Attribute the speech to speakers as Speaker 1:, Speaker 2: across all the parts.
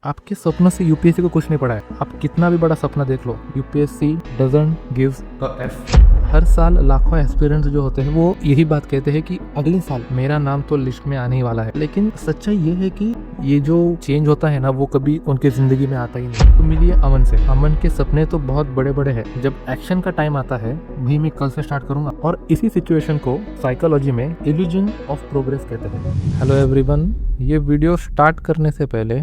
Speaker 1: आपके सपनों से यूपीएससी को कुछ नहीं पड़ा है। आप कितना भी बड़ा सपना देख लो, UPSC doesn't gives a F. हर साल लाखों एस्पिरेंट्स जो होते हैं वो यही बात कहते हैं कि अगले साल मेरा नाम तो लिस्ट में आने ही वाला है। लेकिन सच्चाई ये है कि ये जो चेंज होता है ना, वो कभी उनके जिंदगी में आता ही नहीं। तो मिलिए अमन से। अमन के सपने तो बहुत बड़े बड़े हैं, जब एक्शन का टाइम आता है वही मैं कल से स्टार्ट करूंगा। और इसी सिचुएशन को साइकोलॉजी में इल्यूजन ऑफ प्रोग्रेस कहते हैं। हेलो एवरीवन, ये वीडियो स्टार्ट करने से पहले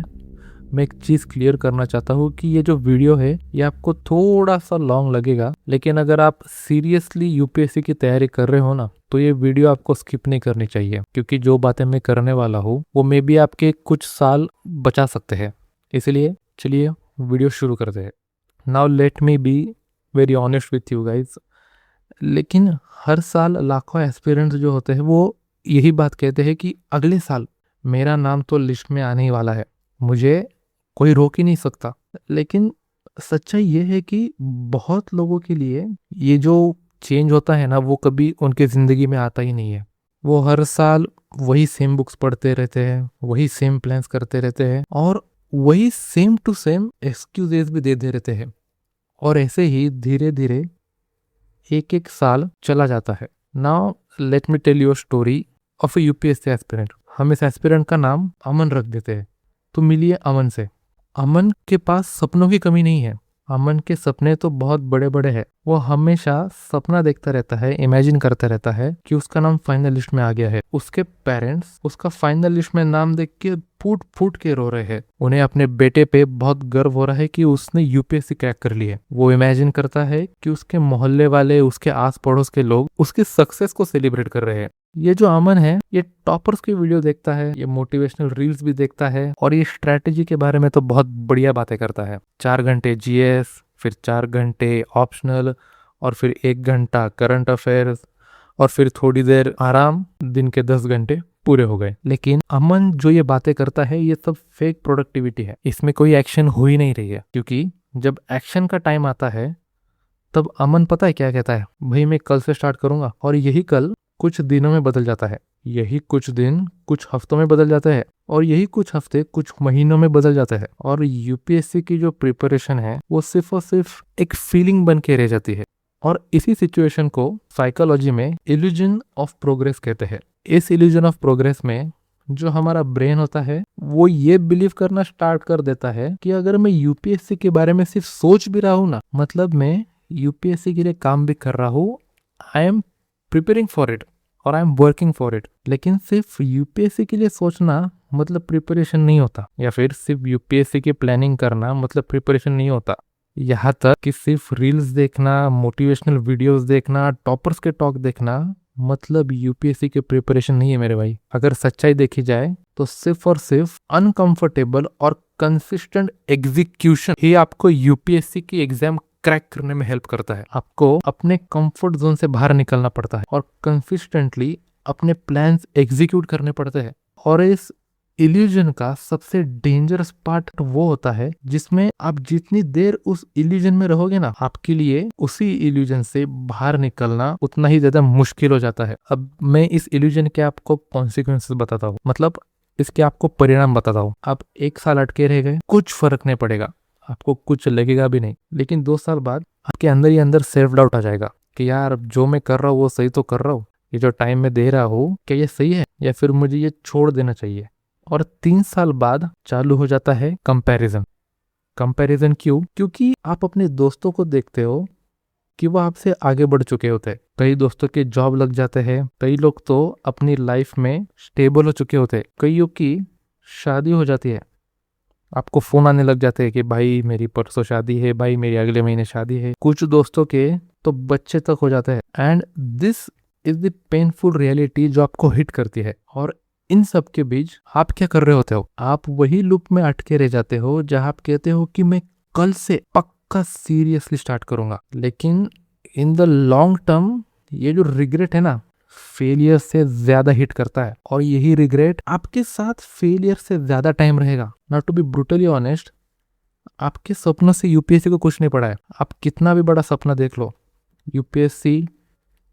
Speaker 1: मैं एक चीज़ क्लियर करना चाहता हूँ कि ये जो वीडियो है ये आपको थोड़ा सा लॉन्ग लगेगा, लेकिन अगर आप सीरियसली यूपीएससी की तैयारी कर रहे हो ना, तो ये वीडियो आपको स्किप नहीं करनी चाहिए, क्योंकि जो बातें मैं करने वाला हूँ वो मे बी आपके कुछ साल बचा सकते हैं। इसलिए चलिए वीडियो शुरू करते हैं। Now let me be very honest with you guys. लेकिन हर साल लाखों एस्पिरेंट्स जो होते हैं वो यही बात कहते हैं कि अगले साल मेरा नाम तो लिस्ट में आने ही वाला है, मुझे कोई रोक ही नहीं सकता। लेकिन सच्चाई ये है कि बहुत लोगों के लिए ये जो चेंज होता है ना, वो कभी उनके ज़िंदगी में आता ही नहीं है। वो हर साल वही सेम बुक्स पढ़ते रहते हैं, वही सेम प्लान्स करते रहते हैं और वही सेम टू सेम एक्सक्यूजेस भी दे रहते हैं। और ऐसे ही धीरे धीरे एक एक साल चला जाता है। Now let me tell you a story of a UPSC aspirant. हम इस एस्पिरेंट का नाम अमन रख देते हैं। तो मिलिए अमन से। अमन के पास सपनों की कमी नहीं है। अमन के सपने तो बहुत बड़े बड़े हैं। वो हमेशा सपना देखता रहता है, इमेजिन करता रहता है कि उसका नाम फाइनल लिस्ट में आ गया है। उसके पेरेंट्स उसका फाइनल लिस्ट में नाम देख के फूट फूट के रो रहे हैं। उन्हें अपने बेटे पे बहुत गर्व हो रहा है कि उसने यूपीएससी क्रैक कर ली है। वो इमेजिन करता है कि उसके मोहल्ले वाले, उसके आस पड़ोस के लोग उसकी सक्सेस को सेलिब्रेट कर रहे हैं। ये जो अमन है, ये टॉपर्स की वीडियो देखता है, ये मोटिवेशनल रील्स भी देखता है और ये स्ट्रैटेजी के बारे में तो बहुत बढ़िया बातें करता है। 4 घंटे जीएस, फिर 4 घंटे ऑप्शनल, और फिर 1 घंटा करंट अफेयर्स, और फिर थोड़ी देर आराम। दिन के 10 घंटे पूरे हो गए। लेकिन अमन जो ये बातें करता है ये सब फेक प्रोडक्टिविटी है। इसमें कोई एक्शन हो ही नहीं रही है, क्योंकि जब एक्शन का टाइम आता है तब अमन पता है क्या कहता है? भाई मैं कल से स्टार्ट करूंगा। और यही कल कुछ दिनों में बदल जाता है, यही कुछ दिन कुछ हफ्तों में बदल जाते हैं, और यही कुछ हफ्ते कुछ महीनों में बदल जाते हैं। और यूपीएससी की जो प्रिपरेशन है वो सिर्फ और सिर्फ एक फीलिंग बन के रह जाती है। और इसी सिचुएशन को साइकोलॉजी में इल्यूजन ऑफ प्रोग्रेस कहते हैं। इस इल्यूजन ऑफ प्रोग्रेस में जो हमारा ब्रेन होता है वो ये बिलीव करना स्टार्ट कर देता है कि अगर मैं यूपीएससी के बारे में सिर्फ सोच भी रहा हूँ ना, मतलब मैं यूपीएससी के लिए काम भी कर रहा हूँ, I am preparing for it और I am working for it. लेकिन सिर्फ यूपीएससी के लिए सोचना मतलब प्रिपरेशन नहीं होता, या फिर सिर्फ यूपीएससी की प्लानिंग करना मतलब प्रिपरेशन नहीं होता। यहाँ तक कि सिर्फ रील्स देखना, मोटिवेशनल वीडियोस देखना, टॉपर्स के टॉक देखना मतलब यूपीएससी के प्रिपरेशन नहीं है मेरे भाई। अगर सच्चाई देखी जाए तो सिर्फ और सिर्फ अनकंफर्टेबल और कंसिस्टेंट एग्जीक्यूशन ही आपको यूपीएससी की एग्जाम क्रैक करने में हेल्प करता है। आपको अपने कंफर्ट जोन से बाहर निकलना पड़ता है और कंसिस्टेंटली अपने प्लान्स एग्जीक्यूट करने पड़ते हैं। और इस इल्यूजन का सबसे डेंजरस पार्ट वो होता है जिसमें आप जितनी देर उस इल्यूजन में रहोगे ना, आपके लिए उसी इल्यूजन से बाहर निकलना उतना ही ज्यादा मुश्किल हो जाता है। अब मैं इस इल्यूजन के आपको कॉन्सिक्वेंसेस बताता हूँ, मतलब इसके आपको परिणाम बताता हूँ। आप 1 साल अटके रह गए, कुछ फर्क नहीं पड़ेगा, आपको कुछ लगेगा भी नहीं। लेकिन 2 साल बाद आपके अंदर ही अंदर सेल्फ डाउट आ जाएगा कि यार जो मैं कर रहा हूँ वो सही तो कर रहा हूँ, ये जो टाइम में दे रहा हूँ क्या ये सही है, या फिर मुझे ये छोड़ देना चाहिए। और 3 साल बाद चालू हो जाता है कंपैरिजन। कंपैरिजन क्यों? क्योंकि आप अपने दोस्तों को देखते हो कि वो आपसे आगे बढ़ चुके होते हैं। कई दोस्तों के जॉब लग जाते हैं, कई लोग तो अपनी लाइफ में स्टेबल हो चुके होते हैं, कईयों की शादी हो जाती है। आपको फोन आने लग जाते हैं कि भाई मेरी परसों शादी है, भाई मेरी अगले महीने शादी है। कुछ दोस्तों के तो बच्चे तक हो जाते हैं। And this is the painful reality जो आपको हिट करती है। और इन सब के बीच आप क्या कर रहे होते हो? आप वही लूप में अटके रह जाते हो जहां आप कहते हो कि मैं कल से पक्का सीरियसली स्टार्ट करूंगा। लेकिन इन द लॉन्ग टर्म ये जो रिग्रेट है ना, फेलियर से ज्यादा हिट करता है। और यही रिग्रेट आपके साथ फेलियर से ज्यादा टाइम रहेगा। Not to be brutally honest, आपके सपनों से यूपीएससी को कुछ नहीं पड़ा है। आप कितना भी बड़ा सपना देख लो, UPSC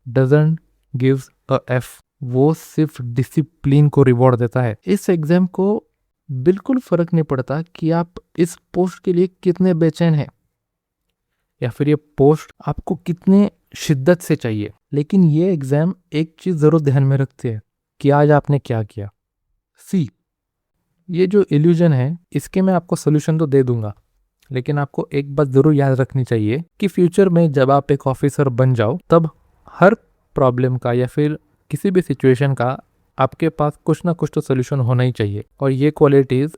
Speaker 1: doesn't gives a F. वो सिर्फ डिसिप्लिन को रिवॉर्ड देता है। इस एग्जाम को बिल्कुल फर्क नहीं पड़ता कि आप इस पोस्ट के लिए कितने बेचैन हैं या फिर ये पोस्ट आपको कितने शिद्दत से चाहिए, लेकिन ये एग्जाम एक चीज जरूर ध्यान में रखते हैं कि आज आपने क्या किया। सी, ये जो इल्यूजन है इसके मैं आपको सोल्यूशन तो दे दूंगा, लेकिन आपको एक बात जरूर याद रखनी चाहिए कि फ्यूचर में जब आप एक ऑफिसर बन जाओ तब हर प्रॉब्लम का या फिर किसी भी सिचुएशन का आपके पास कुछ ना कुछ तो सोल्यूशन होना ही चाहिए। और ये क्वालिटीज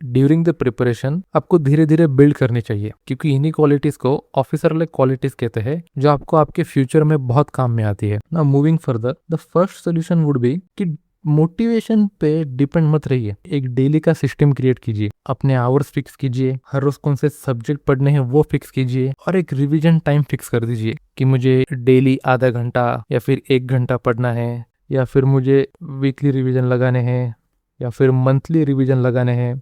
Speaker 1: ड्यूरिंग द प्रिपरेशन आपको धीरे धीरे बिल्ड करनी चाहिए, क्योंकि इन्हीं क्वालिटीज को ऑफिसर लाइक क्वालिटीज कहते हैं जो आपको आपके फ्यूचर में बहुत काम में आती है। Now moving further, the first solution would B कि मोटिवेशन पे डिपेंड मत रहिए। एक डेली का सिस्टम क्रिएट कीजिए, अपने आवर्स फिक्स कीजिए, हर रोज कौन से सब्जेक्ट पढ़ने हैं वो फिक्स कीजिए, और एक रिवीजन टाइम फिक्स कर दीजिए कि मुझे डेली आधा घंटा या फिर 1 घंटा पढ़ना है, या फिर मुझे वीकली रिवीजन लगाने हैं, या फिर मंथली रिवीजन लगाने हैं।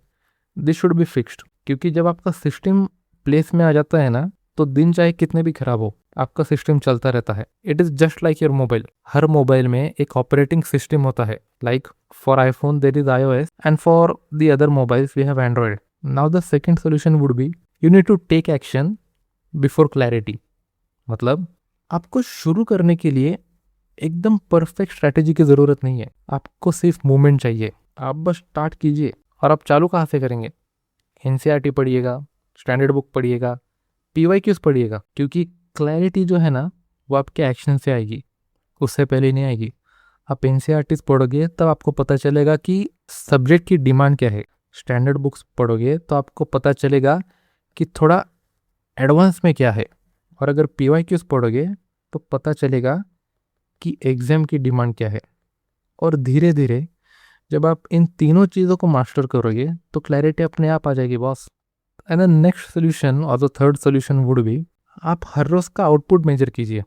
Speaker 1: दिस शुड बी फिक्स्ड, क्योंकि जब आपका सिस्टम प्लेस में आ जाता है ना तो दिन चाहे कितने भी खराब हो आपका सिस्टम चलता रहता है। It is just like your mobile. हर मोबाइल में एक ऑपरेटिंग सिस्टम होता है, like for iPhone there is iOS and for the other mobiles we have Android. Now the second solution would be you need to take action before clarity. मतलब आपको शुरू करने के लिए एकदम परफेक्ट स्ट्रैटेजी की जरूरत नहीं है, आपको सिर्फ मूवमेंट चाहिए। आप बस स्टार्ट कीजिए। और आप चालू कहाँ से करेंगे? एनसीईआरटी पढ़िएगा, स्टैंडर्ड बुक पढ़िएगा, पीवाईक्यूज पढ़िएगा, क्योंकि क्लैरिटी जो है ना वो आपके एक्शन से आएगी, उससे पहले नहीं आएगी। आप एनसीईआरटीज पढ़ोगे तब आपको पता चलेगा कि सब्जेक्ट की डिमांड क्या है। स्टैंडर्ड बुक्स पढ़ोगे तो आपको पता चलेगा कि थोड़ा एडवांस में क्या है। और अगर पीवाईक्यूज पढ़ोगे तो पता चलेगा कि एग्जाम की डिमांड क्या है। और धीरे धीरे जब आप इन तीनों चीज़ों को मास्टर करोगे तो क्लैरिटी अपने आप आ जाएगी boss. And the next solution और the third solution would be आप हर रोज का आउटपुट मेजर कीजिए,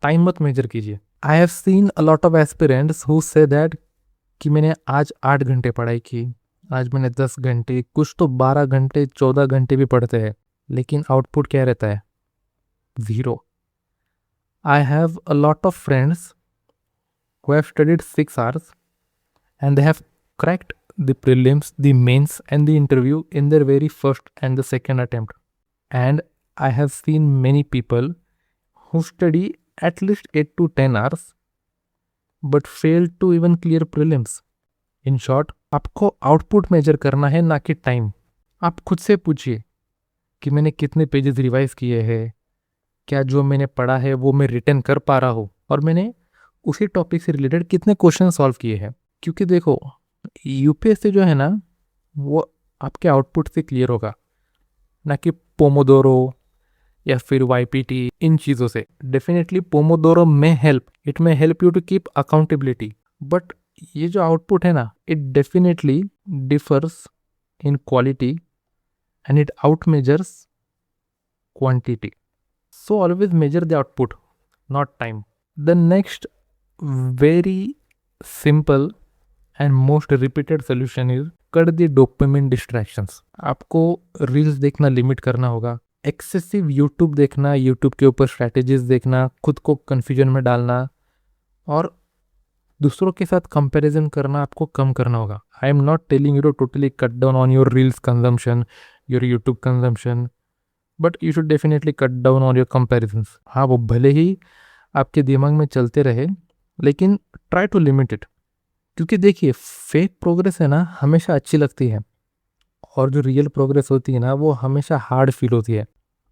Speaker 1: टाइम मत मेजर कीजिए। I have seen a lot of aspirants who say that कि मैंने आज 8 घंटे पढ़ाई की, आज मैंने 10 घंटे, कुछ तो 12 घंटे 14 घंटे भी पढ़ते हैं, लेकिन आउटपुट क्या रहता है? Zero. I have a lot of friends who have studied 6 hours and they have cracked the prelims, the mains, and the interview in their very first and the second attempt. And I have seen many people who study at least 8 to 10 hours but fail to even clear prelims. In short, आपको output major करना है, ना कि time. आप खुद से पूछिए कि मैंने कितने पेजेस रिवाइज किए हैं, क्या जो मैंने पढ़ा है वो मैं रिटर्न कर पा रहा हूँ, और मैंने उसी टॉपिक से रिलेटेड कितने क्वेश्चन सॉल्व किए हैं। क्योंकि देखो यूपीएससी जो है ना वो आपके आउटपुट से क्लियर होगा, ना कि पोमोडोरो या फिर वाईपीटी इन चीज़ों से। डेफिनेटली पोमोडोरो में help, it may help you to keep accountability, but ये जो आउटपुट है ना it definitely differs in quality and it out measures quantity. So always measure the output, not time. The next very simple and most repeated solution is cut the dopamine distractions. आपको reels देखना limit करना होगा, excessive YouTube देखना, YouTube के ऊपर strategies देखना, खुद को कन्फ्यूजन में डालना और दूसरों के साथ कंपैरिजन करना आपको कम करना होगा। I am not telling you to totally cut down on your reels consumption, your YouTube consumption, but you should definitely cut down on your comparisons. हाँ, वो भले ही आपके दिमाग में चलते रहे, लेकिन ट्राई टू लिमिट इट। क्योंकि देखिए फेक प्रोग्रेस है ना हमेशा अच्छी लगती है, और जो रियल प्रोग्रेस होती है ना वो हमेशा हार्ड फील होती है।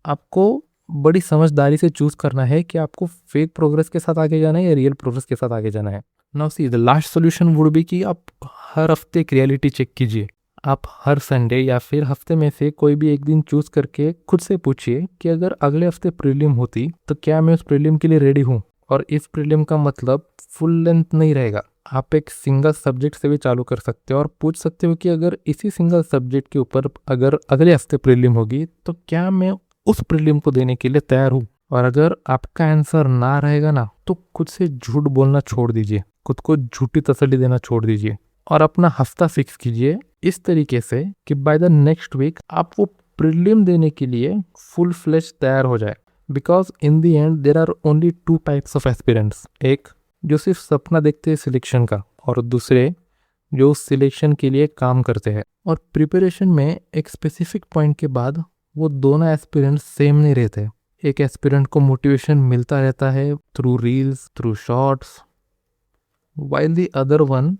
Speaker 1: आपको बड़ी समझदारी से चूज करना है कि आपको फेक प्रोग्रेस के साथ आगे जाना है या रियल प्रोग्रेस के साथ आगे जाना है। Now see the last solution would be कि आप हर हफ्ते एक रियलिटी चेक कीजिए। आप हर संडे या फिर हफ्ते में से कोई भी एक दिन चूज करके खुद से पूछिए कि अगर अगले हफ्ते प्रीलिम होती तो क्या मैं उस प्रीलिम के लिए रेडी हूँ। और इस प्रीलिम का मतलब फुल लेंथ नहीं रहेगा, आप एक सिंगल सब्जेक्ट से भी चालू कर सकते हो और पूछ सकते हो कि अगर इसी सिंगल सब्जेक्ट के ऊपर अगर अगले हफ्ते प्रीलिम होगी तो क्या मैं उस प्रीलिम को देने के लिए तैयार हूँ। और अगर आपका आंसर ना रहेगा ना तो खुद से झूठ बोलना छोड़ दीजिए, खुद को झूठी तसल्ली देना छोड़ दीजिए और अपना हफ्ता फिक्स कीजिए इस तरीके से कि बाय द नेक्स्ट वीक आप वो प्रीलिम देने के लिए फुल फ्लेश तैयार हो जाए। Because in the end there are only 2 types of aspirants, एक जो सिर्फ सपना देखते हैं सिलेक्शन का, और दूसरे जो उस सिलेक्शन के लिए काम करते हैं। और प्रिपरेशन में एक स्पेसिफिक पॉइंट के बाद वो दोनों एस्पिरेंट्स सेम नहीं रहते। एक एस्पिरेंट को मोटिवेशन मिलता रहता है through reels, through shorts, while the other one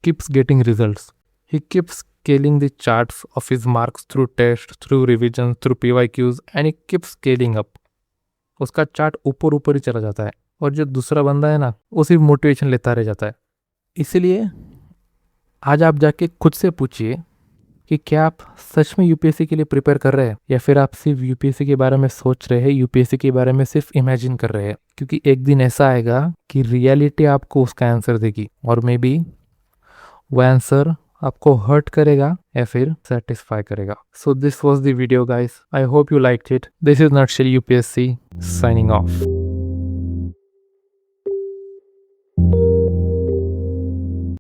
Speaker 1: keeps getting results. He keeps scaling the charts of his marks through tests, through revisions, through PYQs, and he keeps scaling up. उसका chart ऊपर ऊपर ही चला जाता है और जो दूसरा बंदा है ना वो सिर्फ मोटिवेशन लेता रह जाता है। इसीलिए आज आप जाके खुद से पूछिए कि क्या आप सच में यूपीएससी के लिए प्रिपेयर कर रहे हैं या फिर आप सिर्फ यूपीएससी के बारे में सोच रहे हैं, यूपीएससी के बारे में सिर्फ इमेजिन कर रहे हैं। क्योंकि एक दिन ऐसा आएगा कि रियलिटी आपको उसका आंसर देगी और मे बी वो आंसर आपको हर्ट करेगा या फिर सेटिस्फाई करेगा। So this was the video guys, I hope you liked it. This is nutshell UPSC signing off.